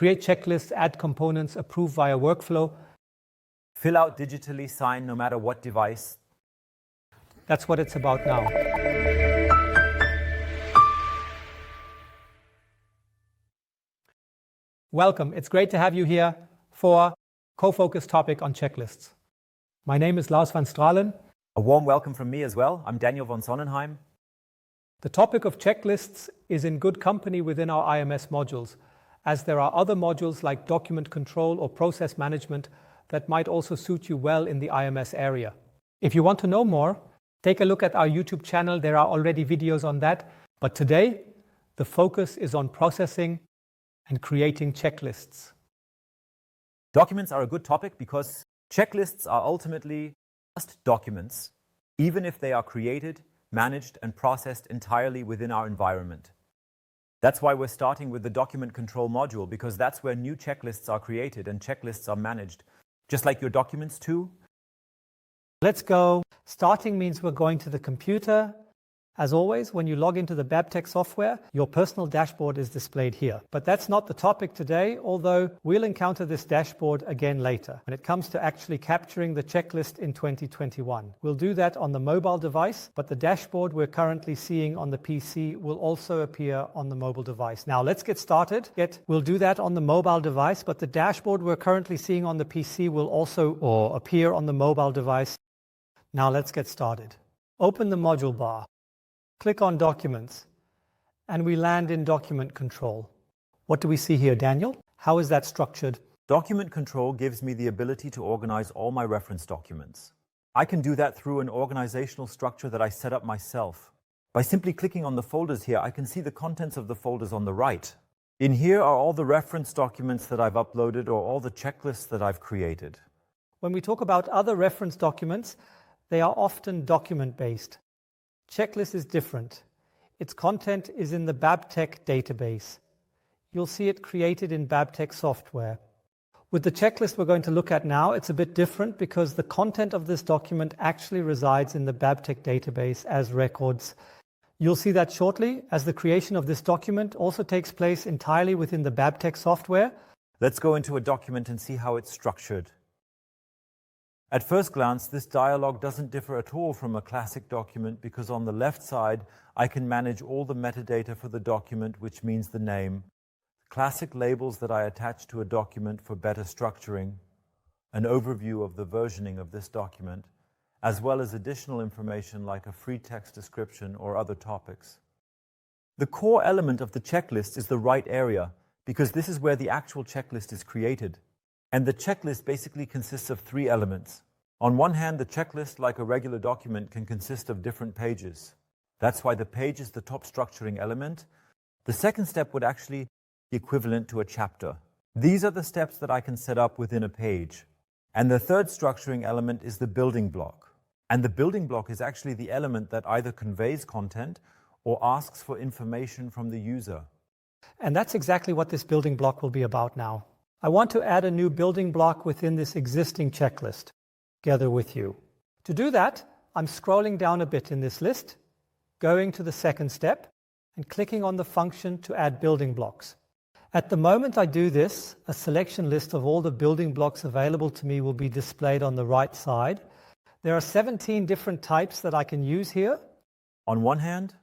create checklists, add components, approve via workflow. Fill out digitally, sign no matter what device. That's what it's about now. Welcome. It's great to have you here for Q.Focus topic on checklists. My name is Lars van Stralen. A warm welcome from me as well. I'm Daniel von Sonnenheim. The topic of checklists is in good company within our IMS modules, as there are other modules like document control or process management that might also suit you well in the IMS area. If you want to know more, take a look at our YouTube channel. There are already videos on that. But today, the focus is on processing and creating checklists. Documents are a good topic because checklists are ultimately just documents, even if they are created, managed, and processed entirely within our environment. That's why we're starting with the document control module, because that's where new checklists are created and checklists are managed, just like your documents too. Let's go. Starting means we're going to the computer. As always, when you log into the Babtec software, your personal dashboard is displayed here. But that's not the topic today, although we'll encounter this dashboard again later when it comes to actually capturing the checklist in 2021. We'll do that on the mobile device, but the dashboard we're currently seeing on the PC will also appear on the mobile device. Now let's get started. We'll do that on the mobile device, but the dashboard we're currently seeing on the PC will also appear on the mobile device. Now let's get started. Open the module bar. Click on Documents, and we land in Document Control. What do we see here, Daniel? How is that structured? Document Control gives me the ability to organize all my reference documents. I can do that through an organizational structure that I set up myself. By simply clicking on the folders here, I can see the contents of the folders on the right. In here are all the reference documents that I've uploaded or all the checklists that I've created. When we talk about other reference documents, they are often document-based. Checklist is different. Its content is in the Babtec database. You'll see it created in Babtec software. With the checklist we're going to look at now, it's a bit different because the content of this document actually resides in the Babtec database as records. You'll see that shortly, as the creation of this document also takes place entirely within the Babtec software. Let's go into a document and see how it's structured. At first glance, this dialog doesn't differ at all from a classic document because on the left side, I can manage all the metadata for the document, which means the name, classic labels that I attach to a document for better structuring, an overview of the versioning of this document, as well as additional information like a free text description or other topics. The core element of the checklist is the right area because this is where the actual checklist is created. And the checklist basically consists of three elements. On one hand, the checklist, like a regular document, can consist of different pages. That's why the page is the top structuring element. The second step would actually be equivalent to a chapter. These are the steps that I can set up within a page. And the third structuring element is the building block. And the building block is actually the element that either conveys content or asks for information from the user. And that's exactly what this building block will be about now. I want to add a new building block within this existing checklist, together with you. To do that, I'm scrolling down a bit in this list, going to the second step, and clicking on the function to add building blocks. At the moment I do this, a selection list of all the building blocks available to me will be displayed on the right side. There are 17 different types that I can use here. On one hand,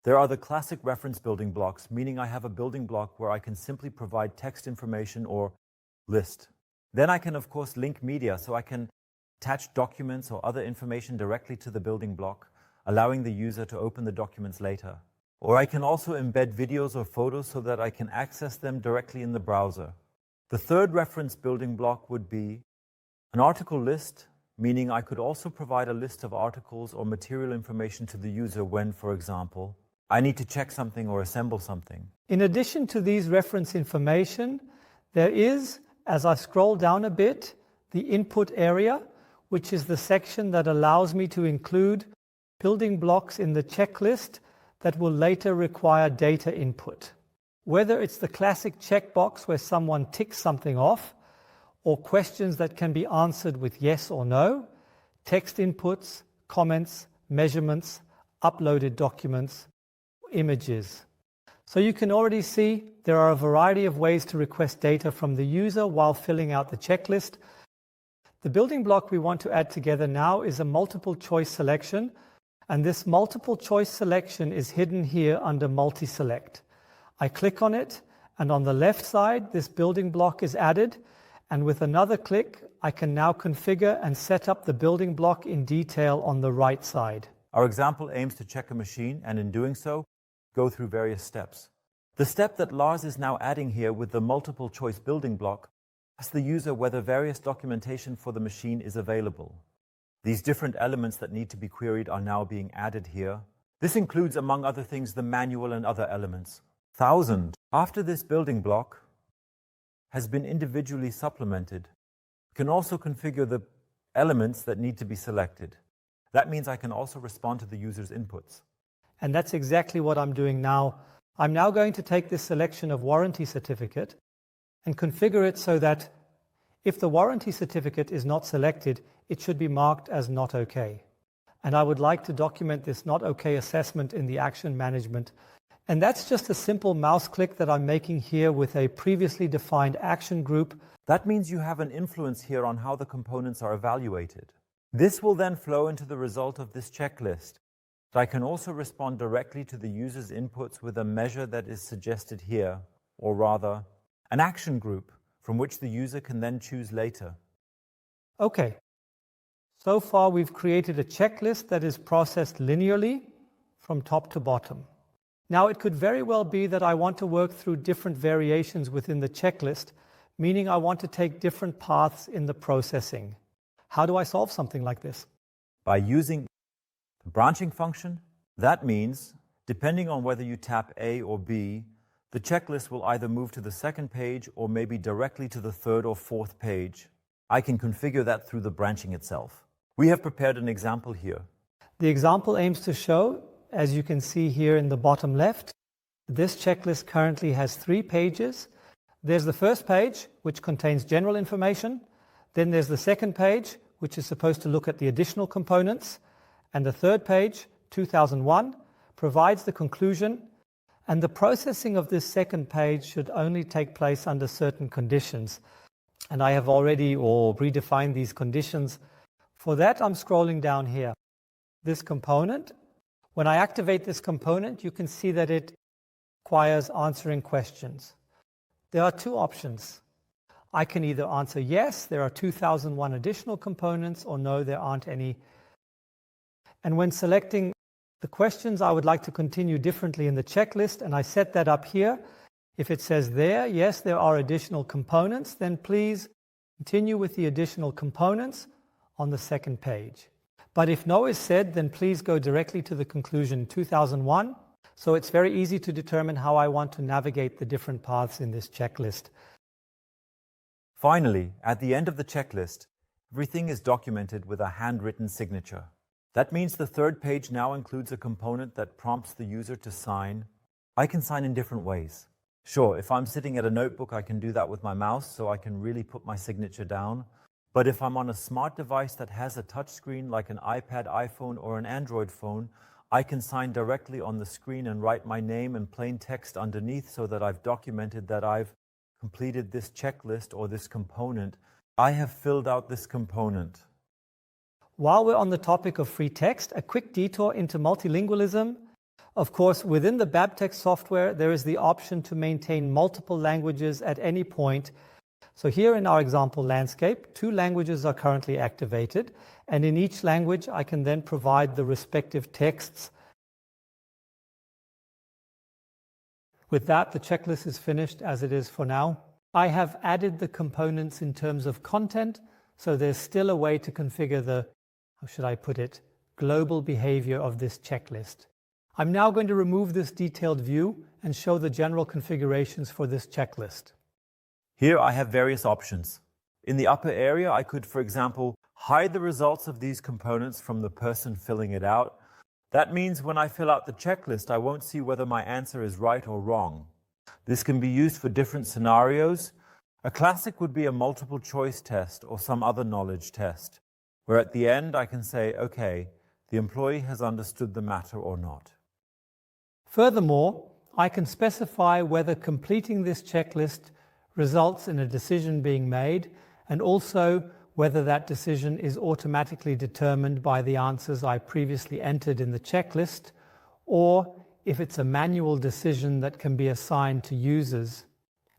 there are the classic reference building blocks, meaning I have a building block where I can simply provide text information or list. Then I can, of course, link media, so I can attach documents or other information directly to the building block, allowing the user to open the documents later. Or I can also embed videos or photos so that I can access them directly in the browser. The third reference building block would be an article list, meaning I could also provide a list of articles or material information to the user when, for example, I need to check something or assemble something. In addition to these reference information, there is, as I scroll down a bit, the input area, which is the section that allows me to include building blocks in the checklist that will later require data input. Whether it's the classic checkbox where someone ticks something off, or questions that can be answered with yes or no, text inputs, comments, measurements, uploaded documents, images. So you can already see there are a variety of ways to request data from the user while filling out the checklist. The building block we want to add together now is a multiple choice selection, and this multiple choice selection is hidden here under multi-select. I click on it, and on the left side, this building block is added, and with another click, I can now configure and set up the building block in detail on the right side. Our example aims to check a machine, and in doing so, go through various steps. The step that Lars is now adding here with the multiple choice building block asks the user whether various documentation for the machine is available. These different elements that need to be queried are now being added here. This includes, among other things, the manual and other elements. 1,000. After this building block has been individually supplemented, you can also configure the elements that need to be selected. That means I can also respond to the user's inputs. And that's exactly what I'm doing now. I'm now going to take this selection of warranty certificate and configure it so that if the warranty certificate is not selected, it should be marked as not okay. And I would like to document this not okay assessment in the action management. And that's just a simple mouse click that I'm making here with a previously defined action group. That means you have an influence here on how the components are evaluated. This will then flow into the result of this checklist. I can also respond directly to the user's inputs with a measure that is suggested here, or rather, an action group from which the user can then choose later. Okay. So far, we've created a checklist that is processed linearly from top to bottom. Now, it could very well be that I want to work through different variations within the checklist, meaning I want to take different paths in the processing. How do I solve something like this? By using the branching function. That means, depending on whether you tap A or B, the checklist will either move to the second page or maybe directly to the third or fourth page. I can configure that through the branching itself. We have prepared an example here. The example aims to show, as you can see here in the bottom left, this checklist currently has 3 pages. There's the first page, which contains general information. Then there's the second page, which is supposed to look at the additional components. And the third page, 2001, provides the conclusion. And the processing of this second page should only take place under certain conditions. And I have already redefined these conditions. For that, I'm scrolling down here. This component, when I activate this component, you can see that it requires answering questions. There are 2 options. I can either answer yes, there are 2001 additional components, or no, there aren't any. And when selecting the questions, I would like to continue differently in the checklist, and I set that up here. If it says there, yes, there are additional components, then please continue with the additional components on the second page. But if no is said, then please go directly to the conclusion 2001. So it's very easy to determine how I want to navigate the different paths in this checklist. Finally, at the end of the checklist, everything is documented with a handwritten signature. That means the third page now includes a component that prompts the user to sign. I can sign in different ways. Sure, if I'm sitting at a notebook, I can do that with my mouse, so I can really put my signature down. But if I'm on a smart device that has a touchscreen like an iPad, iPhone, or an Android phone, I can sign directly on the screen and write my name in plain text underneath so that I've documented that I've completed this checklist or this component. I have filled out this component. While we're on the topic of free text, a quick detour into multilingualism. Of course, within the Babtec software, there is the option to maintain multiple languages at any point. So here in our example landscape, 2 languages are currently activated, and in each language, I can then provide the respective texts. With that, the checklist is finished as it is for now. I have added the components in terms of content, so there's still a way to configure the, how should I put it, global behavior of this checklist. I'm now going to remove this detailed view and show the general configurations for this checklist. Here I have various options. In the upper area, I could, for example, hide the results of these components from the person filling it out. That means when I fill out the checklist, I won't see whether my answer is right or wrong. This can be used for different scenarios. A classic would be a multiple choice test or some other knowledge test, where at the end I can say, okay, the employee has understood the matter or not. Furthermore, I can specify whether completing this checklist results in a decision being made, and also whether that decision is automatically determined by the answers I previously entered in the checklist, or if it's a manual decision that can be assigned to users.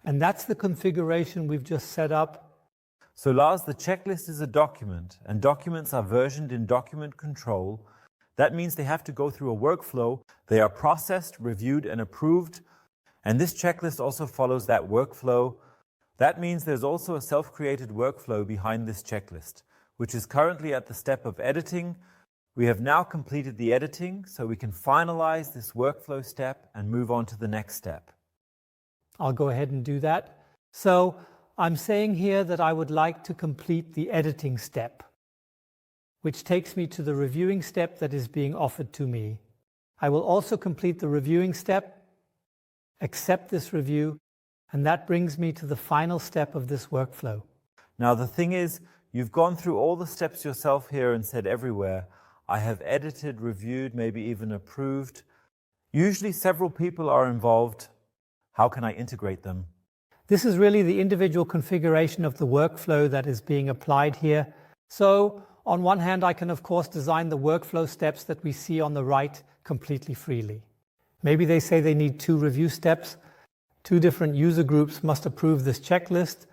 And that's the configuration we've just set up. So Lars, the checklist is a document, and documents are versioned in document control. That means they have to go through a workflow. They are processed, reviewed, and approved. And this checklist also follows that workflow. That means there's also a self-created workflow behind this checklist, which is currently at the step of editing. We have now completed the editing, so we can finalize this workflow step and move on to the next step. I'll go ahead and do that. So I'm saying here that I would like to complete the editing step, which takes me to the reviewing step that is being offered to me. I will also complete the reviewing step, accept this review, and that brings me to the final step of this workflow. Now the thing is, you've gone through all the steps yourself here and said everywhere, I have edited, reviewed, maybe even approved. Usually several people are involved. How can I integrate them? This is really the individual configuration of the workflow that is being applied here. So on one hand, I can of course design the workflow steps that we see on the right completely freely. Maybe they say they need 2 review steps. 2 different user groups must approve this checklist.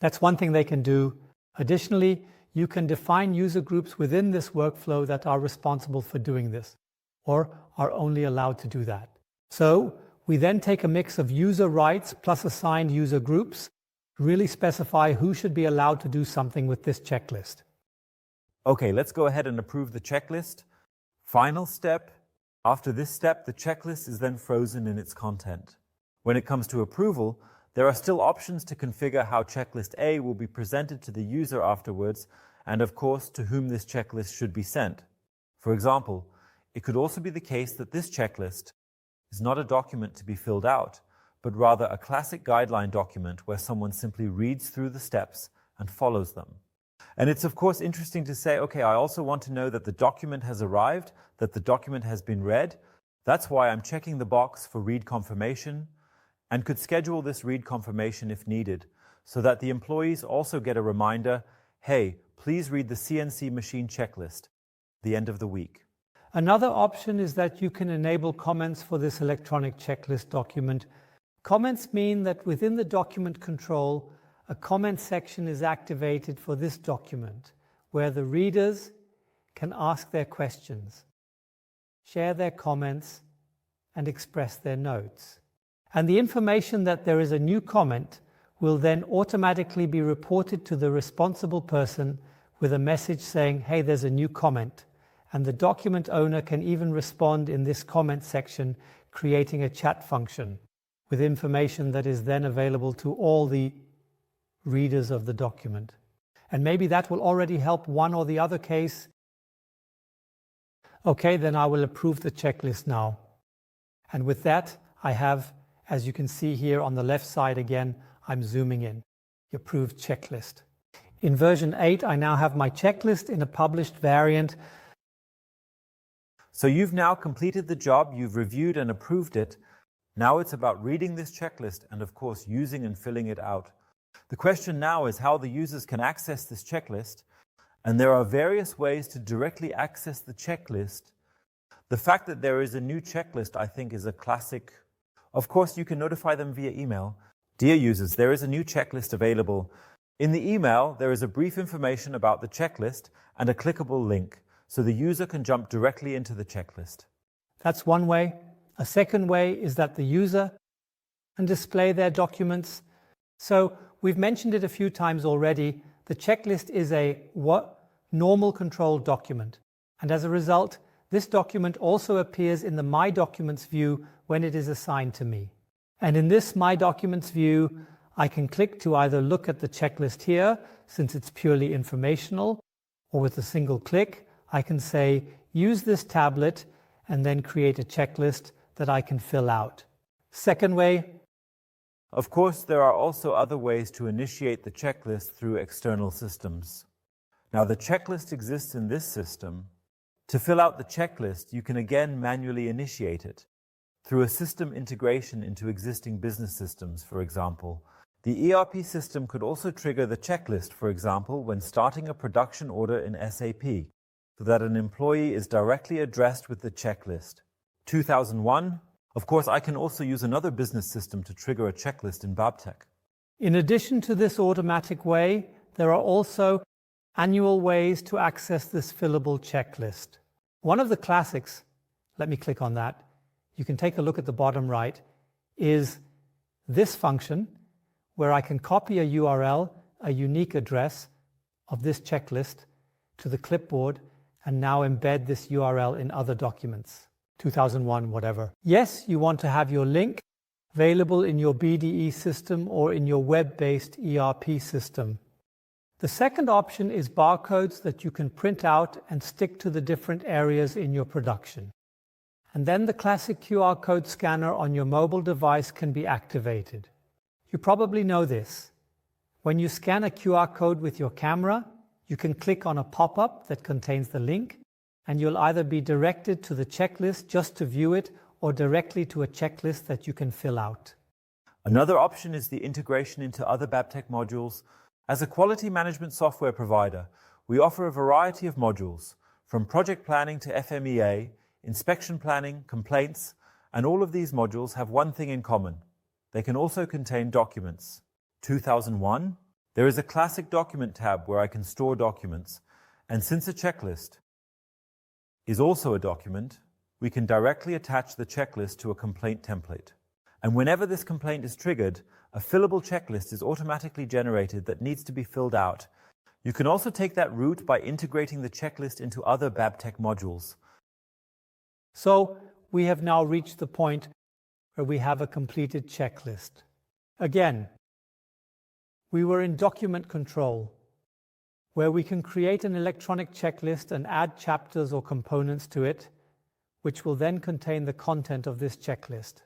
That's one thing they can do. Additionally, you can define user groups within this workflow that are responsible for doing this, or are only allowed to do that. So we then take a mix of user rights plus assigned user groups, really specify who should be allowed to do something with this checklist. Okay, let's go ahead and approve the checklist. Final step. After this step, the checklist is then frozen in its content. When it comes to approval, there are still options to configure how checklist A will be presented to the user afterwards, and of course, to whom this checklist should be sent. For example, it could also be the case that this checklist is not a document to be filled out, but rather a classic guideline document where someone simply reads through the steps and follows them. And it's of course interesting to say, okay, I also want to know that the document has arrived, that the document has been read. That's why I'm checking the box for read confirmation, and could schedule this read confirmation if needed, so that the employees also get a reminder, hey, please read the CNC machine checklist, the end of the week. Another option is that you can enable comments for this electronic checklist document. Comments mean that within the document control, a comment section is activated for this document, where the readers can ask their questions, share their comments, and express their notes. And the information that there is a new comment will then automatically be reported to the responsible person with a message saying, hey, there's a new comment. And the document owner can even respond in this comment section, creating a chat function with information that is then available to all the readers of the document. And maybe that will already help one or the other case. Okay, then I will approve the checklist now. And with that, I have, as you can see here on the left side again, I'm zooming in, the approved checklist. In version 8, I now have my checklist in a published variant. So you've now completed the job, you've reviewed and approved it. Now it's about reading this checklist and of course using and filling it out. The question now is how the users can access this checklist, and there are various ways to directly access the checklist. The fact that there is a new checklist, I think, is a classic. Of course, you can notify them via email. Dear users, there is a new checklist available. In the email, there is a brief information about the checklist and a clickable link, so the user can jump directly into the checklist. That's one way. A second way is that the user can display their documents. So we've mentioned it a few times already. The checklist is a normal control document. And as a result, this document also appears in the My Documents view when it is assigned to me. And in this My Documents view, I can click to either look at the checklist here, since it's purely informational, or with a single click, I can say, use this tablet, and then create a checklist that I can fill out. Second way. Of course, there are also other ways to initiate the checklist through external systems. Now, the checklist exists in this system. To fill out the checklist, you can again manually initiate it. through a system integration into existing business systems, for example. The ERP system could also trigger the checklist, for example, when starting a production order in SAP, so that an employee is directly addressed with the checklist. 2001. Of course, I can also use another business system to trigger a checklist in Babtec. In addition to this automatic way, there are also annual ways to access this fillable checklist. One of the classics, let me click on that, you can take a look at the bottom right, is this function where I can copy a URL, a unique address of this checklist to the clipboard and now embed this URL in other documents. 2001, whatever. Yes, you want to have your link available in your BDE system or in your web-based ERP system. The second option is barcodes that you can print out and stick to the different areas in your production. And then the classic QR code scanner on your mobile device can be activated. You probably know this. When you scan a QR code with your camera, you can click on a pop-up that contains the link, and you'll either be directed to the checklist just to view it or directly to a checklist that you can fill out. Another option is the integration into other Babtec modules. As a quality management software provider, we offer a variety of modules, from project planning to FMEA, inspection planning, complaints, and all of these modules have one thing in common. They can also contain documents. 2001, there is a classic document tab where I can store documents, and since a checklist is also a document, we can directly attach the checklist to a complaint template. And whenever this complaint is triggered, a fillable checklist is automatically generated that needs to be filled out. You can also take that route by integrating the checklist into other Babtec modules. So we have now reached the point where we have a completed checklist. Again, we were in document control, where we can create an electronic checklist and add chapters or components to it, which will then contain the content of this checklist.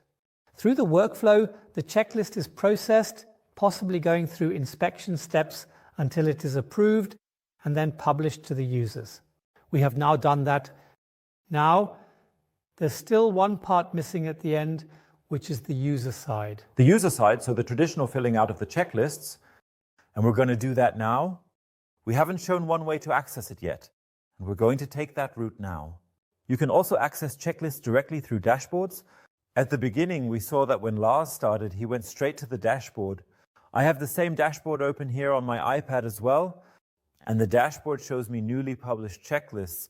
Through the workflow, the checklist is processed, possibly going through inspection steps until it is approved and then published to the users. We have now done that. Now, there's still one part missing at the end, which is the user side. The user side, so the traditional filling out of the checklists, and we're going to do that now. We haven't shown one way to access it yet, and we're going to take that route now. You can also access checklists directly through dashboards. At the beginning, we saw that when Lars started, he went straight to the dashboard. I have the same dashboard open here on my iPad as well, and the dashboard shows me newly published checklists.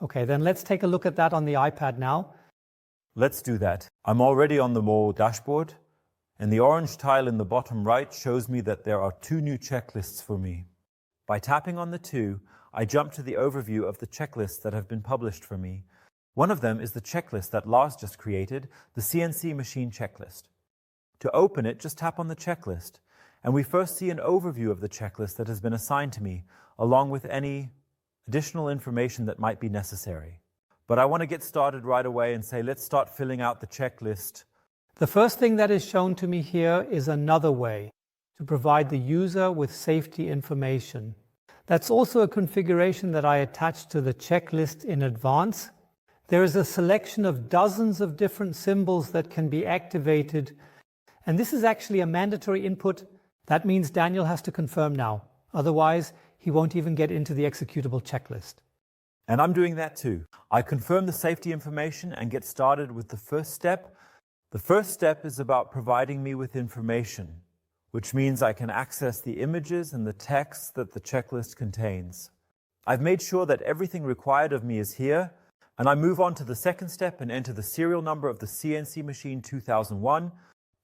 Okay, then let's take a look at that on the iPad now. Let's do that. I'm already on the More dashboard, and the orange tile in the bottom right shows me that there are 2 new checklists for me. By tapping on the 2, I jump to the overview of the checklists that have been published for me. One of them is the checklist that Lars just created, the CNC machine checklist. To open it, just tap on the checklist, and we first see an overview of the checklist that has been assigned to me, along with any additional information that might be necessary. But I want to get started right away and say, let's start filling out the checklist. The first thing that is shown to me here is another way to provide the user with safety information. That's also a configuration that I attached to the checklist in advance. There is a selection of dozens of different symbols that can be activated, and this is actually a mandatory input. That means Daniel has to confirm now. Otherwise, he won't even get into the executable checklist. And I'm doing that too. I confirm the safety information and get started with the first step. The first step is about providing me with information, which means I can access the images and the text that the checklist contains. I've made sure that everything required of me is here, and I move on to the second step and enter the serial number of the CNC machine 2001.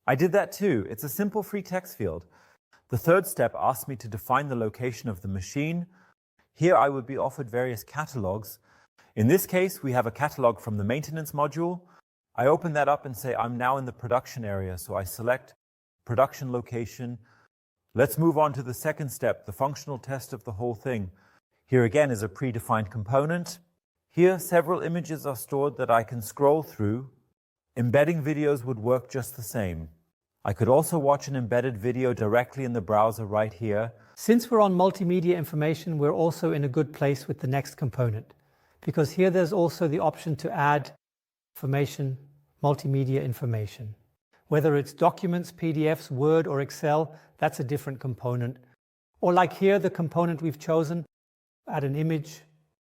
I did that too. It's a simple free text field. The third step asks me to define the location of the machine. Here I would be offered various catalogs. In this case, we have a catalog from the maintenance module. I open that up and say I'm now in the production area, so I select production location. Let's move on to the second step, the functional test of the whole thing. Here again is a predefined component. Here several images are stored that I can scroll through. Embedding videos would work just the same. I could also watch an embedded video directly in the browser right here. Since we're on multimedia information, we're also in a good place with the next component, because here there's also the option to add information multimedia information. Whether it's documents, PDFs, Word, or Excel, that's a different component. Or like here, the component we've chosen, add an image.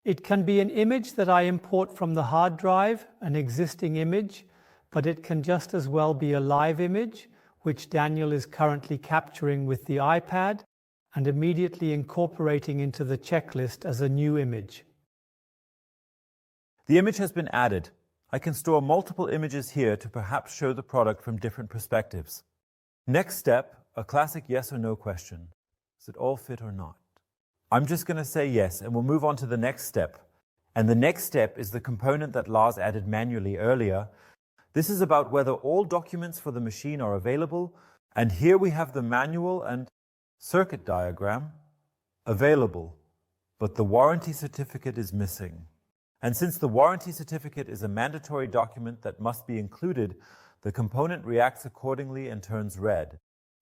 It can be an image that I import from the hard drive, an existing image, but it can just as well be a live image, which Daniel is currently capturing with the iPad and immediately incorporating into the checklist as a new image. The image has been added. I can store multiple images here to perhaps show the product from different perspectives. Next step, a classic yes or no question. Does it all fit or not? I'm just going to say yes, and we'll move on to the next step. And the next step is the component that Lars added manually earlier. This is about whether all documents for the machine are available, and here we have the manual and circuit diagram available, but the warranty certificate is missing. And since the warranty certificate is a mandatory document that must be included, the component reacts accordingly and turns red,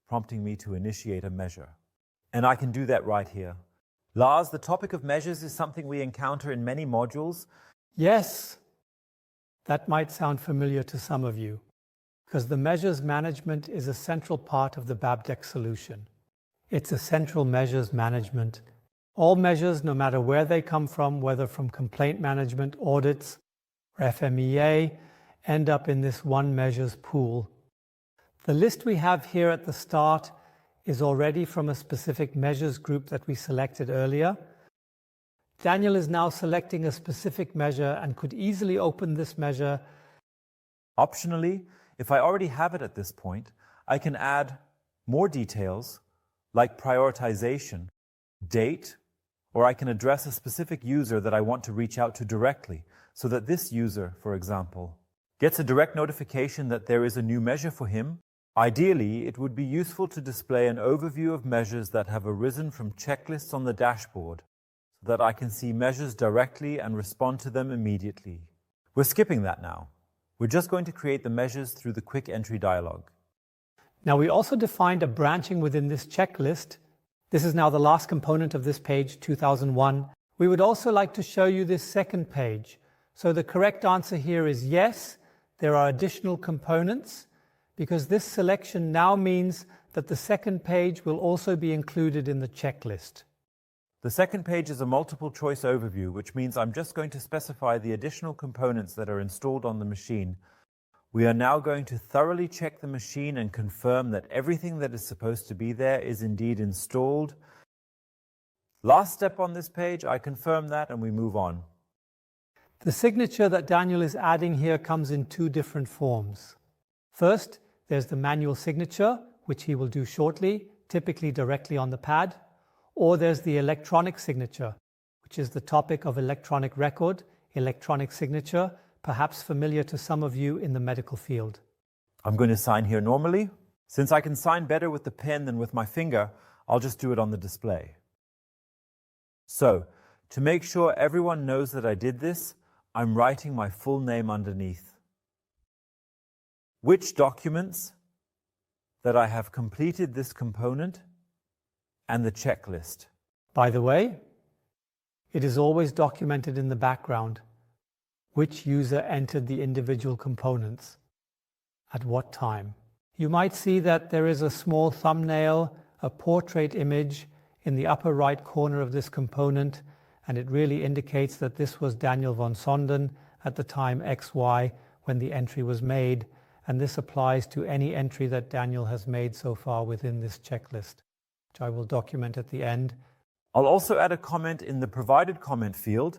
prompting me to initiate a measure. And I can do that right here. Lars, the topic of measures is something we encounter in many modules. Yes, that might sound familiar to some of you, because the measures management is a central part of the Babtec solution. It's a central measures management. All measures, no matter where they come from, whether from complaint management, audits, or FMEA, end up in this one measures pool. The list we have here at the start is already from a specific measures group that we selected earlier. Daniel is now selecting a specific measure and could easily open this measure. Optionally, if I already have it at this point, I can add more details like prioritization, date, or I can address a specific user that I want to reach out to directly, so that this user, for example, gets a direct notification that there is a new measure for him. Ideally, it would be useful to display an overview of measures that have arisen from checklists on the dashboard, so that I can see measures directly and respond to them immediately. We're skipping that now. We're just going to create the measures through the quick entry dialog. Now we also defined a branching within this checklist. This is now the last component of this page, 2001. We would also like to show you this second page. So the correct answer here is yes, there are additional components, because this selection now means that the second page will also be included in the checklist. The second page is a multiple choice overview, which means I'm just going to specify the additional components that are installed on the machine. We are now going to thoroughly check the machine and confirm that everything that is supposed to be there is indeed installed. Last step on this page, I confirm that and we move on. The signature that Daniel is adding here comes in two different forms. First, there's the manual signature, which he will do shortly, typically directly on the pad. Or there's the electronic signature, which is the topic of electronic record, electronic signature, perhaps familiar to some of you in the medical field. I'm going to sign here normally. Since I can sign better with the pen than with my finger, I'll just do it on the display. So, to make sure everyone knows that I did this, I'm writing my full name underneath. Which documents that I have completed this component, and the checklist. By the way, it is always documented in the background which user entered the individual components at what time. You might see that there is a small thumbnail, a portrait image in the upper right corner of this component, and it really indicates that this was Daniel von Sonden at the time XY when the entry was made, and this applies to any entry that Daniel has made so far within this checklist, which I will document at the end. I'll also add a comment in the provided comment field.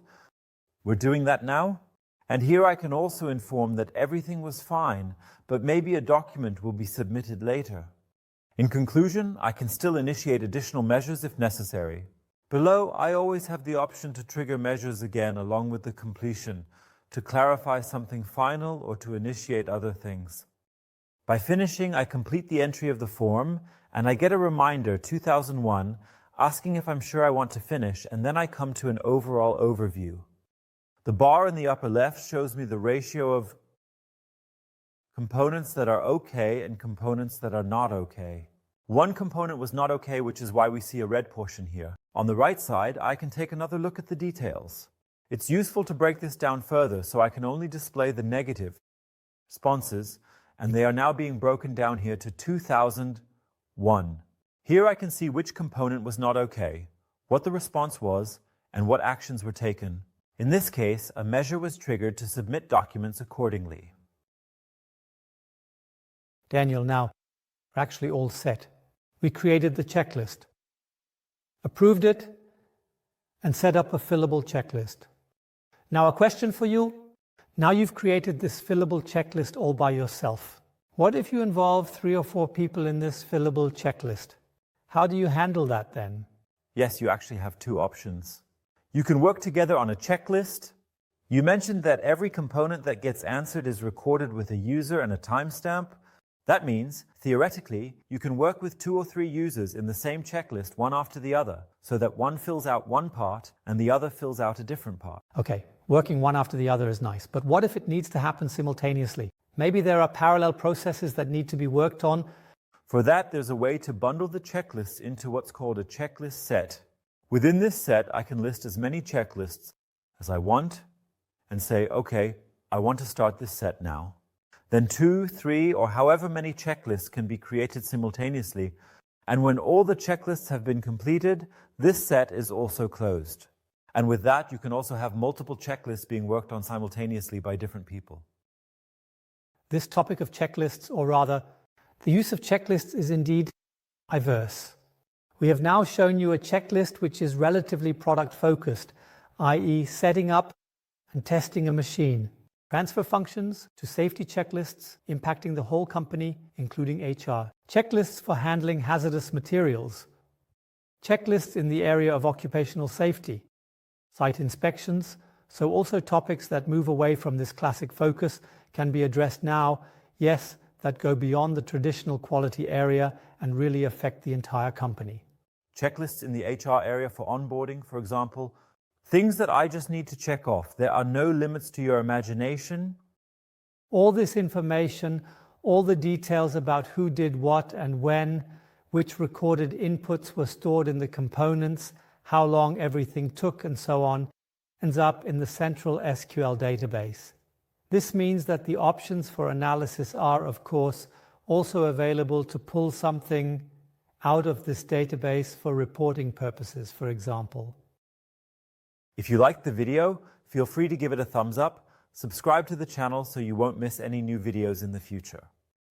We're doing that now. And here I can also inform that everything was fine, but maybe a document will be submitted later. In conclusion, I can still initiate additional measures if necessary. Below, I always have the option to trigger measures again along with the completion, to clarify something final or to initiate other things. By finishing, I complete the entry of the form, and I get a reminder, 2001, asking if I'm sure I want to finish, and then I come to an overall overview. The bar in the upper left shows me the ratio of components that are okay and components that are not okay. One component was not okay, which is why we see a red portion here. On the right side, I can take another look at the details. It's useful to break this down further, so I can only display the negative. responses, and they are now being broken down here to 2001. Here I can see which component was not okay, what the response was, and what actions were taken. In this case, a measure was triggered to submit documents accordingly. Daniel, now we're actually all set. We created the checklist, approved it, and set up a fillable checklist. Now a question for you. Now you've created this fillable checklist all by yourself. What if you involve 3 or 4 people in this fillable checklist? How do you handle that then? Yes, you actually have 2 options. You can work together on a checklist. You mentioned that every component that gets answered is recorded with a user and a timestamp. That means, theoretically, you can work with 2 or 3 users in the same checklist, one after the other, so that one fills out one part and the other fills out a different part. Okay, working one after the other is nice, but what if it needs to happen simultaneously? Maybe there are parallel processes that need to be worked on. For that, there's a way to bundle the checklist into what's called a checklist set. Within this set, I can list as many checklists as I want and say, okay, I want to start this set now. Then 2, 3, or however many checklists can be created simultaneously. And when all the checklists have been completed, this set is also closed. And with that, you can also have multiple checklists being worked on simultaneously by different people. This topic of checklists, or rather, the use of checklists is indeed diverse. We have now shown you a checklist which is relatively product-focused, i.e. setting up and testing a machine. Transfer functions to safety checklists impacting the whole company, including HR. Checklists for handling hazardous materials. Checklists in the area of occupational safety. Site inspections, so also topics that move away from this classic focus can be addressed now, yes, that go beyond the traditional quality area and really affect the entire company. Checklists in the HR area for onboarding, for example. Things that I just need to check off. There are no limits to your imagination. All this information, all the details about who did what and when, which recorded inputs were stored in the components, how long everything took and so on, ends up in the central SQL database. This means that the options for analysis are, of course, also available to pull something out of this database for reporting purposes, for example. If you liked the video, feel free to give it a thumbs up, subscribe to the channel so you won't miss any new videos in the future.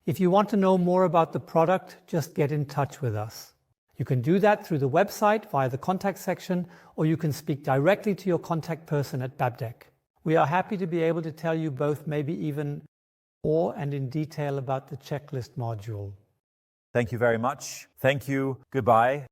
If you want to know more about the product, just get in touch with us. You can do that through the website via the contact section, or you can speak directly to your contact person at Babtec. We are happy to be able to tell you both, maybe even more and in detail about the checklist module. Thank you very much. Thank you. Goodbye.